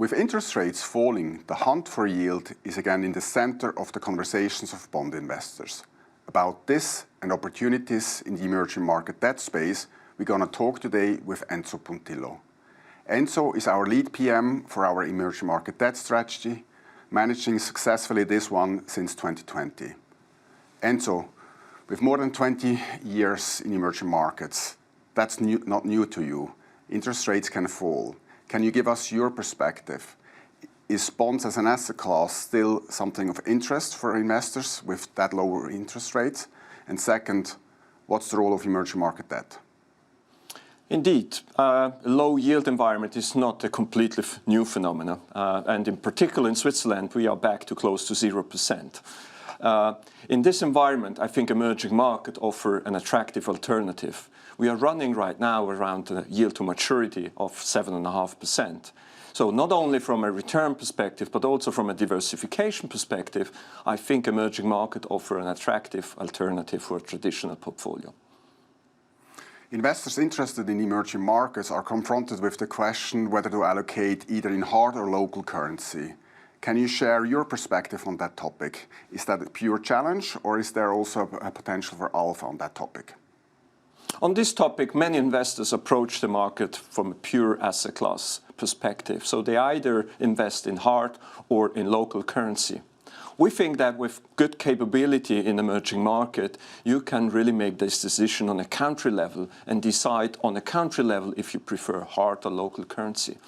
With interest rates falling, the hunt for yield is again in the center of the conversations of bond investors. About this and opportunities in the emerging market debt space, we're going to talk today with Enzo Puntillo. Enzo is our lead PM for our emerging market debt strategy, managing successfully this one since 2020. Enzo, with more than 20 years in emerging markets, that's not new to you. Interest rates can fall. Can you give us your perspective? Is bonds as an asset class still something of interest for investors with that lower interest rates? And second, what's the role of emerging market debt? Indeed, a low yield environment is not a completely new phenomenon. And in particular in Switzerland, we are back to close to 0%. In this environment, I think emerging markets offer an attractive alternative. We are running right now around a yield to maturity of 7.5%. So not only from a return perspective, but also from a diversification perspective, I think emerging markets offer an attractive alternative for a traditional portfolio. Investors interested in emerging markets are confronted with the question whether to allocate either in hard or local currency. Can you share your perspective on that topic? Is that a pure challenge, or is there also a potential for alpha on that topic? On this topic, many investors approach the market from a pure asset class perspective. So they either invest in hard or in local currency. We think that with good capability in emerging market, you can really make this decision on a country level and decide on a country level if you prefer hard or local currency.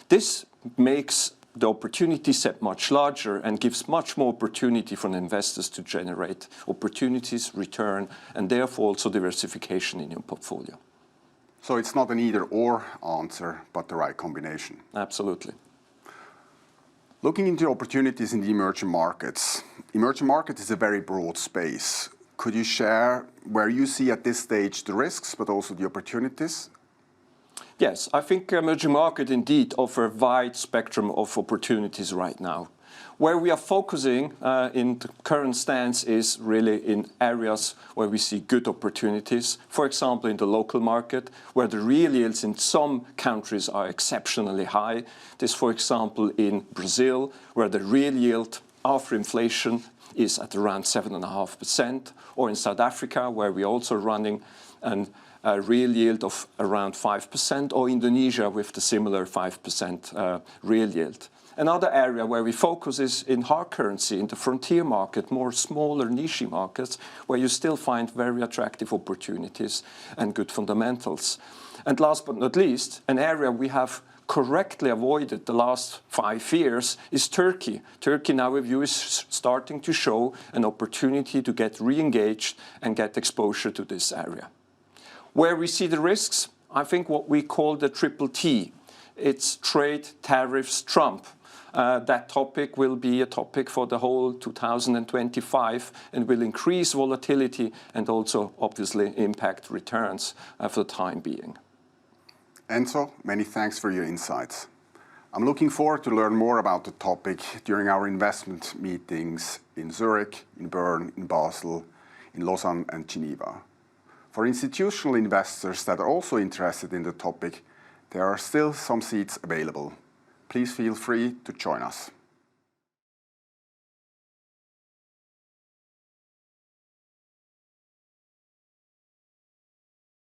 This makes the opportunity set much larger and gives much more opportunity for investors to generate opportunities, return, and therefore also diversification in your portfolio. So it's not an either-or answer, but the right combination. Absolutely. Looking into opportunities in the emerging markets is a very broad space. Could you share where you see at this stage the risks, but also the opportunities? Yes, I think emerging markets indeed offer a wide spectrum of opportunities right now. Where we are focusing in the current stance is really in areas where we see good opportunities. For example, in the local market, where the real yields in some countries are exceptionally high. This, for example, in Brazil, where the real yield after inflation is at around 7.5%, or in South Africa, where we're also running a real yield of around 5%, or Indonesia with the similar 5% real yield. Another area where we focus is in hard currency, in the frontier market, more smaller niche markets, where you still find very attractive opportunities and good fundamentals. And last but not least, an area we have correctly avoided the last 5 years is Turkey. Turkey, in our view, is starting to show an opportunity to get re-engaged and get exposure to this area. Where we see the risks, I think what we call the triple T. It's trade, tariffs, Trump. That topic will be a topic for the whole 2025 and will increase volatility and also obviously impact returns for the time being. Enzo, many thanks for your insights. I'm looking forward to learn more about the topic during our investment meetings in Zurich, in Bern, in Basel, in Lausanne and Geneva. For institutional investors that are also interested in the topic, there are still some seats available. Please feel free to join us.